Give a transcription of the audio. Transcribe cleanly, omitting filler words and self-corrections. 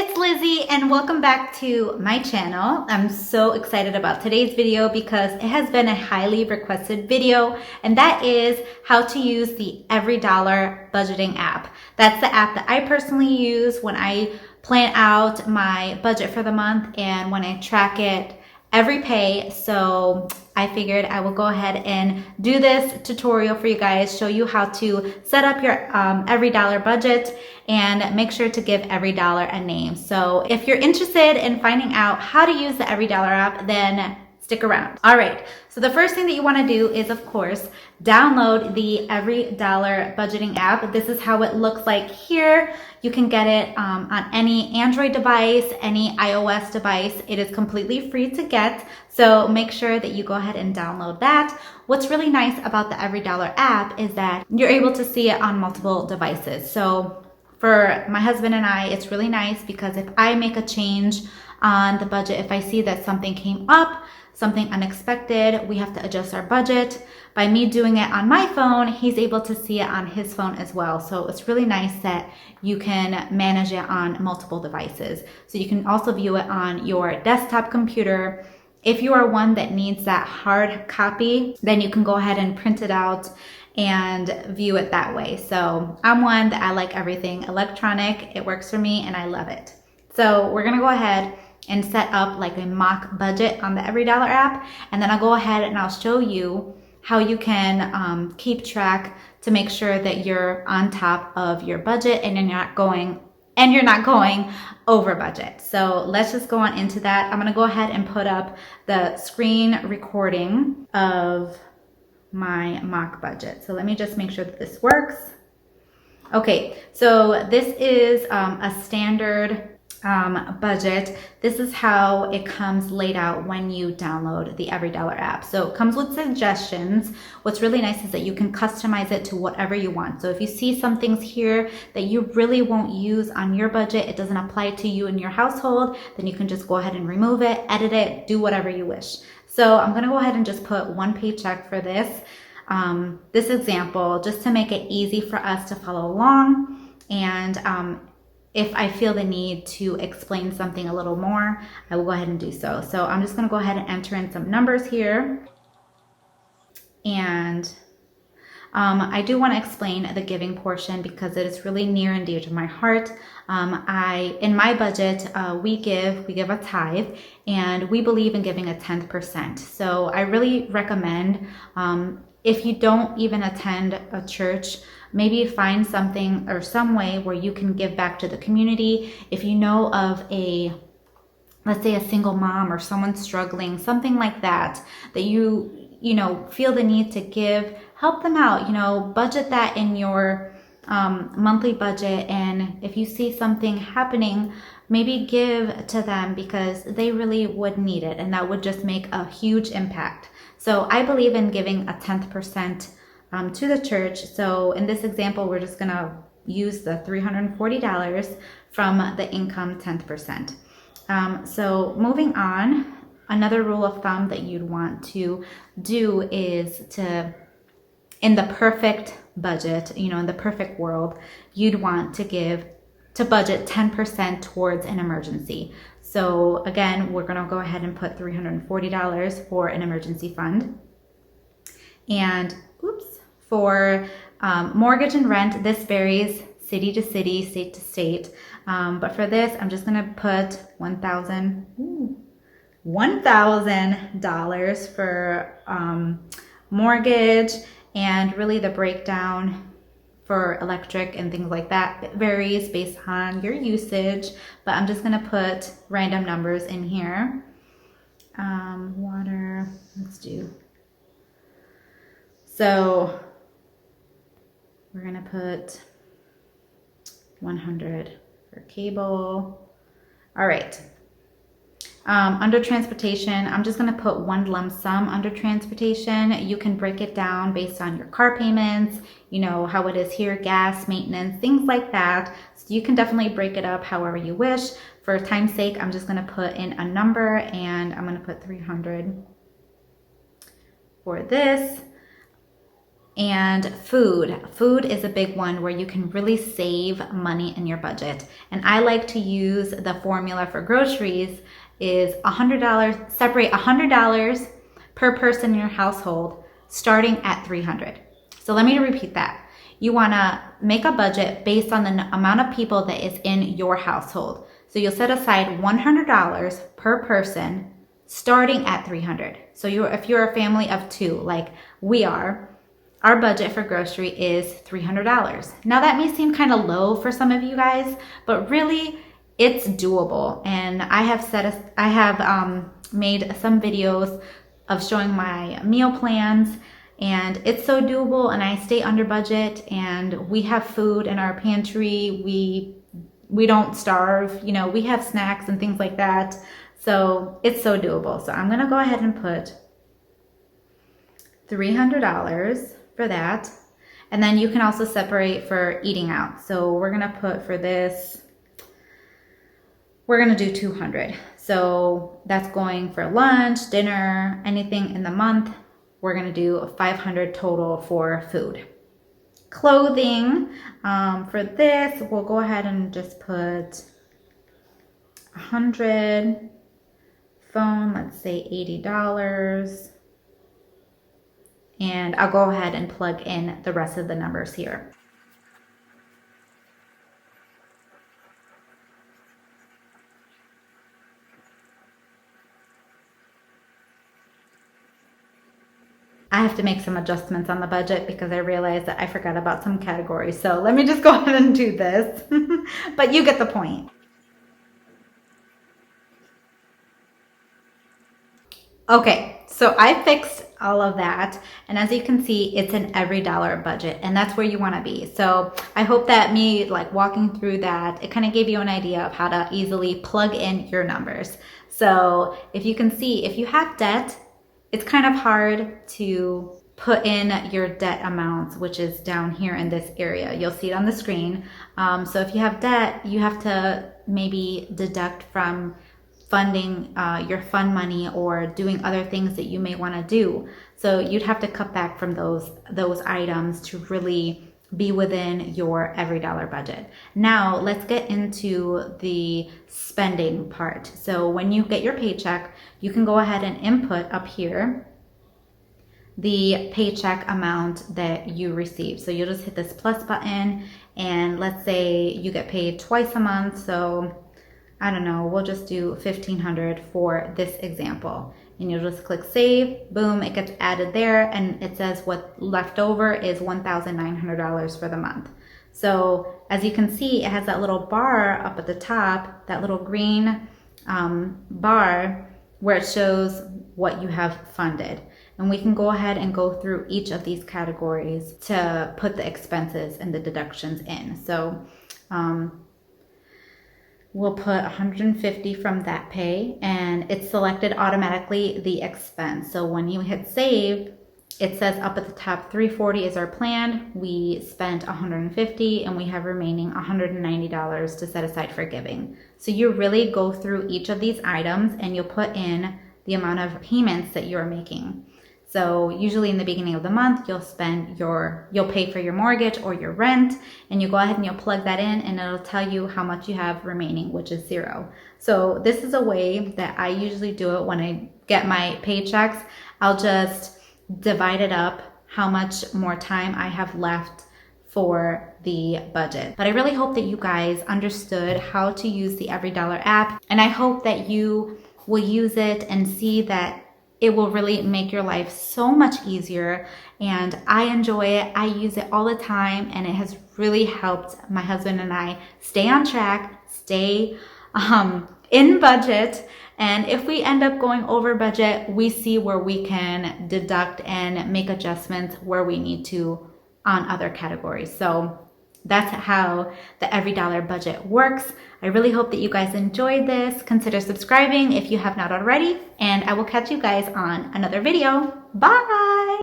It's Lizzie and welcome back to my channel. I'm so excited about today's video because it has been a highly requested video, and that is how to use the EveryDollar budgeting app. That's the app that I personally use when I plan out my budget for the month and when I track it every pay. So I figured I will go ahead and do this tutorial for you guys, show you how to set up your EveryDollar budget and make sure to give every dollar a name. So if you're interested in finding out how to use the EveryDollar app, then stick around. All right, so the first thing that you want to do is, of course, download the EveryDollar budgeting app. This is how it looks like here. You can get it on any Android device, any iOS device. It is completely free to get, so make sure that you go ahead and download that. What's really nice about the EveryDollar app is that you're able to see it on multiple devices. So for my husband and I, it's really nice because if I make a change on the budget, if I see that something came up, something unexpected, we have to adjust our budget. By me doing it on my phone, he's able to see it on his phone as well. So it's really nice that you can manage it on multiple devices. So you can also view it on your desktop computer. If you are one that needs that hard copy, then you can go ahead and print it out and view it that way. So I'm one that I like everything electronic. It works for me and I love it. So we're gonna go ahead and set up like a mock budget on the EveryDollar app, and then I'll go ahead and I'll show you how you can keep track to make sure that you're on top of your budget and you're not going over budget. So let's just go on into that. I'm gonna go ahead and put up the screen recording of my mock budget. So let me just make sure that this works. Okay, so this is a standard budget. This is how it comes laid out when you download the EveryDollar app. So it comes with suggestions. What's really nice is that you can customize it to whatever you want. So if you see some things here that you really won't use on your budget, it doesn't apply to you and your household, then you can just go ahead and remove it, edit it, do whatever you wish. So I'm gonna go ahead and just put one paycheck for this example, just to make it easy for us to follow along. And if I feel the need to explain something a little more, I will go ahead and do so. So I'm just gonna go ahead and enter in some numbers here. And I do wanna explain the giving portion because it is really near and dear to my heart. In my budget, we give a tithe, and we believe in giving a 10%. So I really recommend, if you don't even attend a church, maybe find something or some way where you can give back to the community. If you know of let's say a single mom or someone struggling, something like that, that you feel the need to give, help them out, budget that in your monthly budget. And if you see something happening, maybe give to them because they really would need it, and that would just make a huge impact. So I believe in giving a 10% to the church. So in this example, we're just gonna use the $340 from the income 10%. So moving on, another rule of thumb that you'd want to do is in the perfect budget, in the perfect world, you'd want to budget 10% towards an emergency. So again, we're gonna go ahead and put $340 for an emergency fund. And for mortgage and rent, this varies city to city, state to state. But for this, I'm just gonna put $1,000 for mortgage, and really the breakdown for electric and things like that, it varies based on your usage, but I'm just gonna put random numbers in here. Water, let's do. So we're gonna put 100 for cable. All right. Under transportation, I'm just gonna put one lump sum under transportation. You can break it down based on your car payments, how it is here, gas, maintenance, things like that. So you can definitely break it up however you wish. For time's sake, I'm just gonna put in a number, and I'm gonna put 300 for this. And food. Food is a big one where you can really save money in your budget. And I like to use the formula for groceries is $100, separate $100 per person in your household starting at $300. So let me repeat that. You wanna make a budget based on the amount of people that is in your household. So you'll set aside $100 per person starting at $300. So if you're a family of 2, like we are, our budget for grocery is $300. Now that may seem kind of low for some of you guys, but really it's doable. And I have made some videos of showing my meal plans, and it's so doable, and I stay under budget, and we have food in our pantry. We don't starve, you know, we have snacks and things like that. So it's so doable. So I'm gonna go ahead and put $300 for that. And then you can also separate for eating out. So we're gonna put for this, we're gonna do 200. So that's going for lunch, dinner, anything in the month. We're gonna do 500 total for food. Clothing, for this, we'll go ahead and just put 100. Phone, let's say $80. And I'll go ahead and plug in the rest of the numbers here. I have to make some adjustments on the budget because I realized that I forgot about some categories. So let me just go ahead and do this. But you get the point. Okay, so I fixed all of that, and as you can see, it's an EveryDollar budget, and that's where you want to be. So I hope that me like walking through that, it kind of gave you an idea of how to easily plug in your numbers. So if you can see, if you have debt, it's kind of hard to put in your debt amounts, which is down here in this area. You'll see it on the screen. So if you have debt, you have to maybe deduct from funding your fund money or doing other things that you may want to do. So you'd have to cut back from those items to really be within your EveryDollar budget. Now let's get into the spending part. So when you get your paycheck, you can go ahead and input up here the paycheck amount that you receive. So you'll just hit this plus button, and let's say you get paid twice a month. So I don't know, we'll just do $1,500 for this example. And you'll just click save, boom, it gets added there, and it says what left over is $1,900 for the month. So as you can see, it has that little bar up at the top, that little green bar where it shows what you have funded. And we can go ahead and go through each of these categories to put the expenses and the deductions in. So we'll put $150 from that pay, and it's selected automatically the expense. So when you hit save, it says up at the top, $340 is our plan. We spent $150 and we have remaining $190 to set aside for giving. So you really go through each of these items and you'll put in the amount of payments that you're making. So usually in the beginning of the month, you'll pay for your mortgage or your rent, and you go ahead and you'll plug that in, and it'll tell you how much you have remaining, which is $0. So this is a way that I usually do it when I get my paychecks. I'll just divide it up how much more time I have left for the budget. But I really hope that you guys understood how to use the EveryDollar app, and I hope that you will use it and see that it will really make your life so much easier. And I enjoy it. I use it all the time, and it has really helped my husband and I stay on track, stay in budget. And if we end up going over budget, we see where we can deduct and make adjustments where we need to on other categories. So that's how the EveryDollar budget works. I really hope that you guys enjoyed this. Consider subscribing if you have not already, and I will catch you guys on another video. Bye!